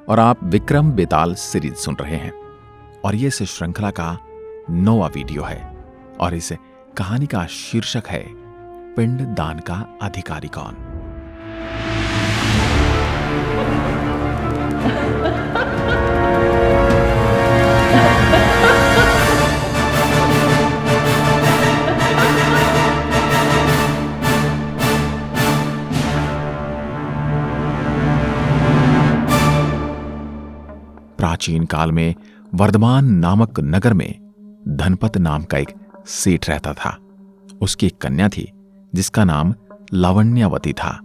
और आप विक्रम बेताल सीरीज सुन रहे हैं और ये इस श्रृंखला का 9वां वीडियो है और इस कहानी का शीर्षक है पिंड दान का अधिकारी कौन। प्राचीन काल में वर्धमान नामक नगर में धनपत नाम का एक सेठ रहता था। उसकी एक कन्या थी जिसका नाम लावण्यवती था।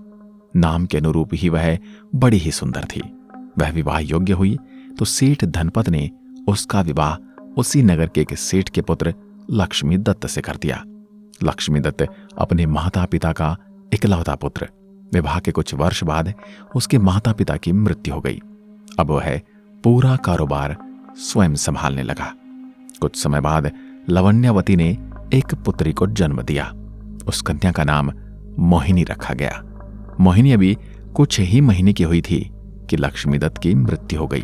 नाम के अनुरूप ही वह बड़ी ही सुंदर थी। वह विवाह योग्य हुई तो सेठ धनपत ने उसका विवाह उसी नगर के एक सेठ के पुत्र लक्ष्मी दत्त से कर दिया। लक्ष्मी दत्त अपने माता पिता का इकलौता पुत्र। विवाह के कुछ वर्ष बाद उसके माता पिता की मृत्यु हो गई। अब वह पूरा कारोबार स्वयं संभालने लगा। कुछ समय बाद लावण्यवती ने एक पुत्री को जन्म दिया। उस कन्या का नाम मोहिनी रखा गया। मोहिनी अभी कुछ ही महीने की हुई थी कि लक्ष्मीदत्त की मृत्यु हो गई।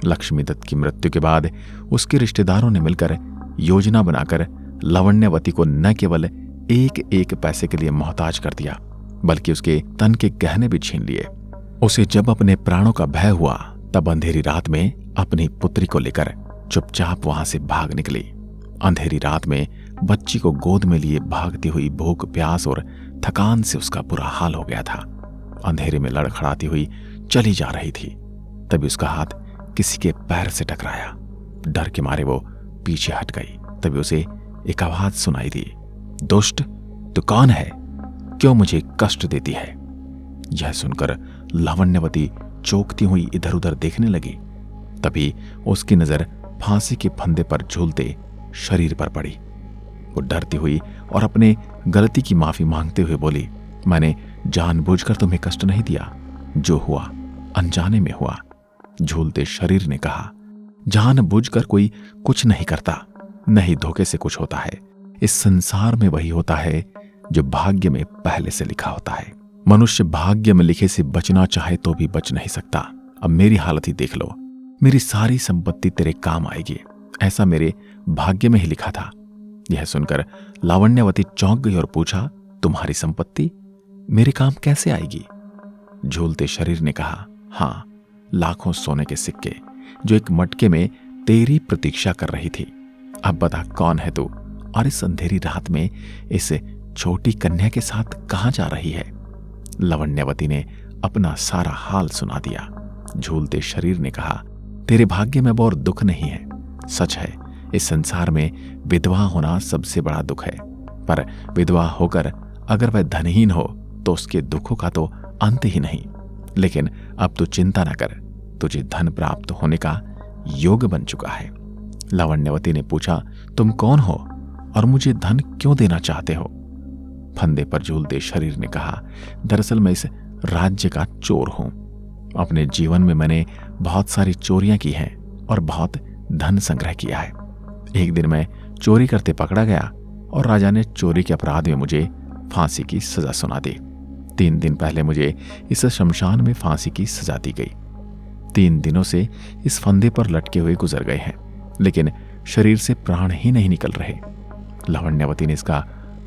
लक्ष्मीदत्त की मृत्यु के बाद उसके रिश्तेदारों ने मिलकर योजना बनाकर लावण्यवती को न केवल एक एक पैसे के लिए मोहताज कर दिया बल्कि उसके तन के गहने भी छीन लिए। उसे जब अपने प्राणों का भय हुआ तब अंधेरी रात में अपनी पुत्री को लेकर चुपचाप वहां से भाग निकली। अंधेरी रात में बच्ची को गोद में लिए भागती हुई भूख प्यास और थकान से उसका बुरा हाल हो गया था। अंधेरे में लड़खड़ाती हुई चली जा रही थी। तभी उसका हाथ किसी के पैर से टकराया। डर के मारे वो पीछे हट गई। तभी उसे एक आवाज सुनाई दी, दुष्ट तू कौन है, क्यों मुझे कष्ट देती है। यह सुनकर लावण्यवती चौंकती हुई इधर उधर देखने लगी। तभी उसकी नजर फांसी के फंदे पर झूलते शरीर पर पड़ी। वो डरती हुई और अपने गलती की माफी मांगते हुए बोली, मैंने जानबूझकर तुम्हें कष्ट नहीं दिया, जो हुआ अनजाने में हुआ। झूलते शरीर ने कहा, जानबूझकर कोई कुछ नहीं करता, नहीं धोखे से कुछ होता है। इस संसार में वही होता है जो भाग्य में पहले से लिखा होता है। मनुष्य भाग्य में लिखे से बचना चाहे तो भी बच नहीं सकता। अब मेरी हालत ही देख लो, मेरी सारी संपत्ति तेरे काम आएगी, ऐसा मेरे भाग्य में ही लिखा था। यह सुनकर लावण्यवती चौंक गई और पूछा, तुम्हारी संपत्ति मेरे काम कैसे आएगी। झूलते शरीर ने कहा, हां, लाखों सोने के सिक्के जो एक मटके में तेरी प्रतीक्षा कर रही थी। अब बता कौन है तू और इस अंधेरी रात में इस छोटी कन्या के साथ कहां जा रही है। लावण्यवती ने अपना सारा हाल सुना दिया। झूलते शरीर ने कहा, तेरे भाग्य में और दुख नहीं है। सच है, इस संसार में विधवा होना सबसे बड़ा दुख है, पर विधवा होकर अगर वह धनहीन हो तो उसके दुखों का तो अंत ही नहीं। लेकिन अब तू चिंता न कर, तुझे धन प्राप्त होने का योग बन चुका है। लावण्यवती ने पूछा, तुम कौन हो और मुझे धन क्यों देना चाहते हो। फंदे पर झूलते शरीर ने कहा, दरअसल मैं इस राज्य का चोर हूं। अपने जीवन में मैंने बहुत सारी चोरियां की हैं और बहुत धन संग्रह किया है। एक दिन मैं चोरी करते पकड़ा गया और राजा ने चोरी के अपराध में मुझे फांसी की सजा सुना दी। 3 दिन पहले मुझे इस शमशान में फांसी की सजा दी गई। 3 दिनों से इस फंदे पर लटके हुए गुजर गए हैं, लेकिन शरीर से प्राण ही नहीं निकल रहे। लावण्यवती ने इसका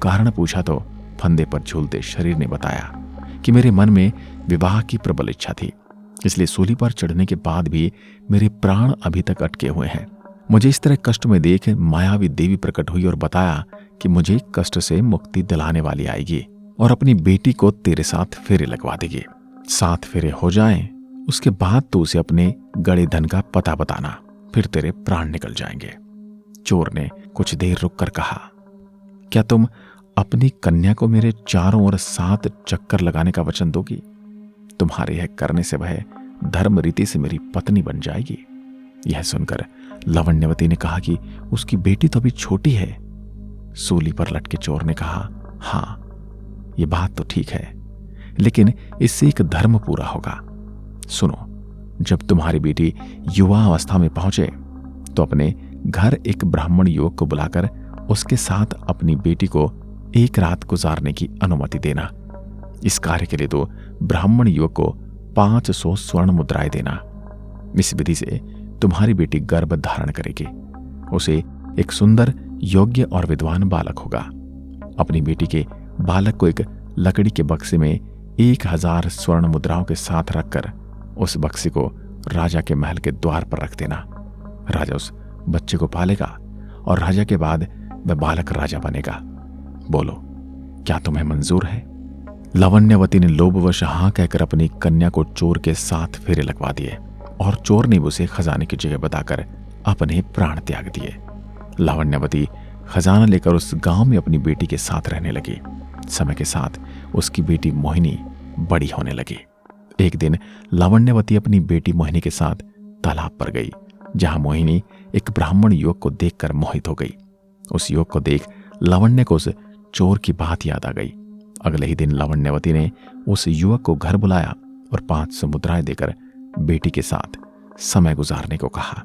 कारण पूछा तो फंदे पर झूलते शरीर ने बताया कि मेरे मन में विवाह की प्रबल इच्छा थी, इसलिए सूली पर चढ़ने के बाद भी मेरे प्राण अभी तक अटके हुए हैं। मुझे इस तरह कष्ट में देख मायावी देवी प्रकट हुई और बताया कि मुझे कष्ट से मुक्ति दिलाने वाली आएगी और अपनी बेटी को तेरे साथ फेरे लगवा देगी। 7 फेरे हो जाएं, उसके बाद तो उसे अपने गड़े धन का पता बताना, फिर तेरे प्राण निकल जाएंगे। चोर ने कुछ देर रुककर कहा, क्या तुम अपनी कन्या को मेरे चारों ओर 7 चक्कर लगाने का वचन दोगी। तुम्हारे यह करने से वह धर्म रीति से मेरी पत्नी बन जाएगी। यह सुनकर लावण्यवती ने कहा कि उसकी बेटी तो अभी छोटी है। सूली पर लटके चोर ने कहा, हां, यह बात तो ठीक है, लेकिन इससे एक धर्म पूरा होगा। सुनो, जब तुम्हारी बेटी युवा अवस्था में पहुंचे तो अपने घर एक ब्राह्मण युवक को बुलाकर उसके साथ अपनी बेटी को एक रात गुजारने की अनुमति देना। इस कार्य के लिए तो ब्राह्मण युवक को 500 स्वर्ण मुद्राएं देना। इस विधि से तुम्हारी बेटी गर्भ धारण करेगी। उसे एक सुंदर, योग्य और विद्वान बालक होगा। अपनी बेटी के बालक को एक लकड़ी के बक्से में 1000 स्वर्ण मुद्राओं के साथ रखकर उस बक्से को राजा के महल के द्वार पर रख देना। राजा उस बच्चे को पालेगा और राजा के बाद वह बालक राजा बनेगा। बोलो, क्या तुम्हें मंजूर है? लावण्यवती ने लोभवश हाँ कहकर अपनी कन्या को चोर के साथ फेरे लगवा दिए और चोर ने उसे खजाने की जगह बताकर अपने प्राण त्याग दिए। लावण्यवती खजाना लेकर उस गांव में अपनी बेटी के साथ रहने लगी। समय के साथ उसकी बेटी मोहिनी बड़ी होने लगी। एक दिन लावण्यवती अपनी बेटी मोहिनी के साथ तालाब पर गई, जहां मोहिनी एक ब्राह्मण युवक को देखकर मोहित हो गई। उस युवक को देख लावण्य को उस चोर की बात याद आ गई। अगले ही दिन लावण्यवती ने उस युवक को घर बुलाया और 500 मुद्राएं देकर बेटी के साथ समय गुजारने को कहा।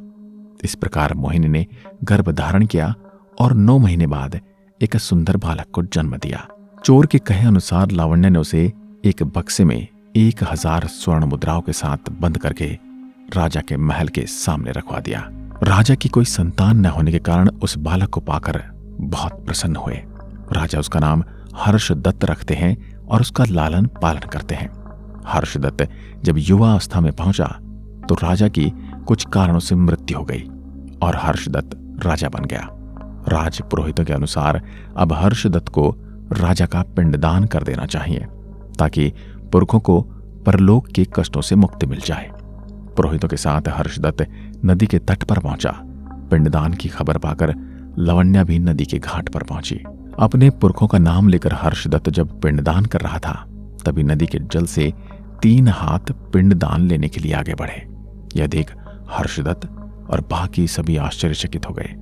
इस प्रकार मोहिनी ने गर्भ धारण किया और 9 महीने बाद एक सुंदर बालक को जन्म दिया। चोर के कहे अनुसार लावण्य ने उसे एक बक्से में 1000 स्वर्ण मुद्राओं के साथ बंद करके राजा के महल के सामने रखवा दिया। राजा की कोई संतान न होने के कारण उस बालक को पाकर बहुत प्रसन्न हुए। राजा उसका नाम हर्षदत्त रखते हैं और उसका लालन पालन करते हैं। हर्षदत्त जब युवा अवस्था में पहुंचा तो राजा की कुछ कारणों से मृत्यु हो गई और हर्षदत्त राजा बन गया। राज पुरोहितों के अनुसार अब हर्षदत्त को राजा का पिंडदान कर देना चाहिए ताकि पुरखों को परलोक के कष्टों से मुक्ति मिल जाए। पुरोहितों के साथ हर्षदत्त नदी के तट पर पहुंचा। पिंडदान की खबर पाकर लावण्या भी नदी के घाट पर पहुंची। अपने पुरखों का नाम लेकर हर्षदत्त जब पिंडदान कर रहा था तभी नदी के जल से 3 हाथ पिंडदान लेने के लिए आगे बढ़े। यह देख हर्षदत्त और बाकी सभी आश्चर्यचकित हो गए।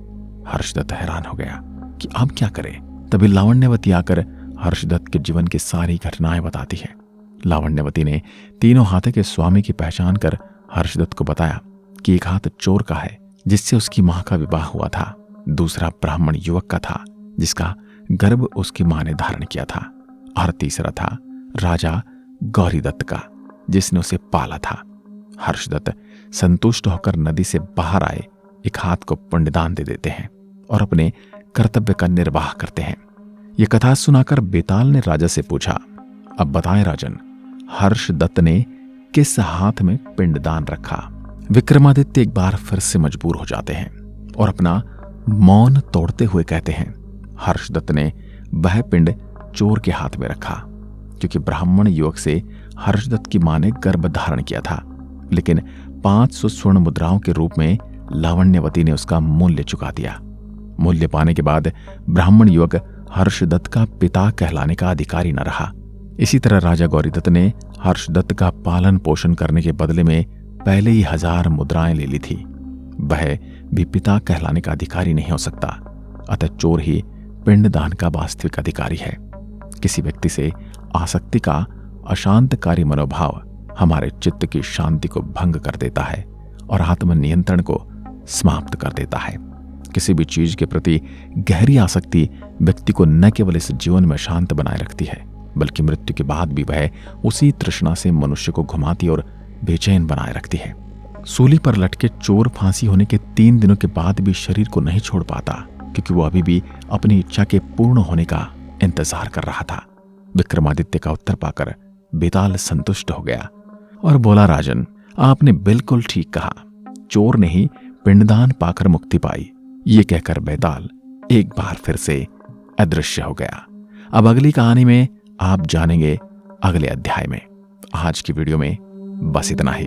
हर्षदत्त हैरान हो गया कि अब क्या करे। तभी लावण्यवती आकर हर्षदत्त के जीवन की सारी घटनाएं बताती है। लावण्यवती ने तीनों हाथों के स्वामी की पहचान कर हर्षदत्त को बताया कि एक हाथ चोर का है जिससे उसकी मां का विवाह हुआ था, दूसरा ब्राह्मण युवक का था जिसका गर्भ उसकी मां ने धारण किया था, और तीसरा था राजा गौरीदत्त का जिसने उसे पाला था। हर्षदत्त संतुष्ट होकर नदी से बाहर आए एक हाथ को पिंडदान दे देते हैं और अपने कर्तव्य का निर्वाह करते हैं। यह कथा सुनाकर बेताल ने राजा से पूछा, अब बताएं राजन, हर्षदत्त ने किस हाथ में पिंडदान रखा? विक्रमादित्य एक बार फिर से मजबूर हो जाते हैं और अपना मौन तोड़ते हुए कहते हैं, हर्षदत्त ने वह पिंड चोर के हाथ में रखा क्योंकि ब्राह्मण युवक से हर्षदत्त की मां ने गर्भ धारण किया था, लेकिन 500 स्वर्ण मुद्राओं के रूप में लावण्यवती ने उसका मूल्य चुका दिया। मूल्य पाने के बाद ब्राह्मण युवक हर्षदत्त का पिता कहलाने का अधिकारी न रहा। इसी तरह राजा गौरीदत्त ने हर्षदत्त का पालन पोषण करने के बदले में पहले ही 1000 मुद्राएं ले ली थी। वह भी पिता कहलाने का अधिकारी नहीं हो सकता, अतः चोर ही पिंडदान का वास्तविक अधिकारी है। किसी व्यक्ति से आसक्ति का अशांतकारी मनोभाव हमारे चित्त की शांति को भंग कर देता है और आत्मनियंत्रण को समाप्त कर देता है। किसी भी चीज के प्रति गहरी आसक्ति व्यक्ति को न केवल इस जीवन में शांत बनाए रखती है बल्कि मृत्यु के बाद भी वह उसी तृष्णा से मनुष्य को घुमाती और बेचैन बनाए रखती है। सूली पर लटके चोर फांसी होने के 3 दिनों के बाद भी शरीर को नहीं छोड़ पाता क्योंकि वो अभी भी अपनी इच्छा के पूर्ण होने का इंतजार कर रहा था। विक्रमादित्य का उत्तर पाकर बेताल संतुष्ट हो गया और बोला, राजन, आपने बिल्कुल ठीक कहा, चोर ने ही पिंडदान पाकर मुक्ति पाई। ये कहकर बेताल एक बार फिर से अदृश्य हो गया। अब अगली कहानी में आप जानेंगे अगले अध्याय में। आज की वीडियो में बस इतना ही।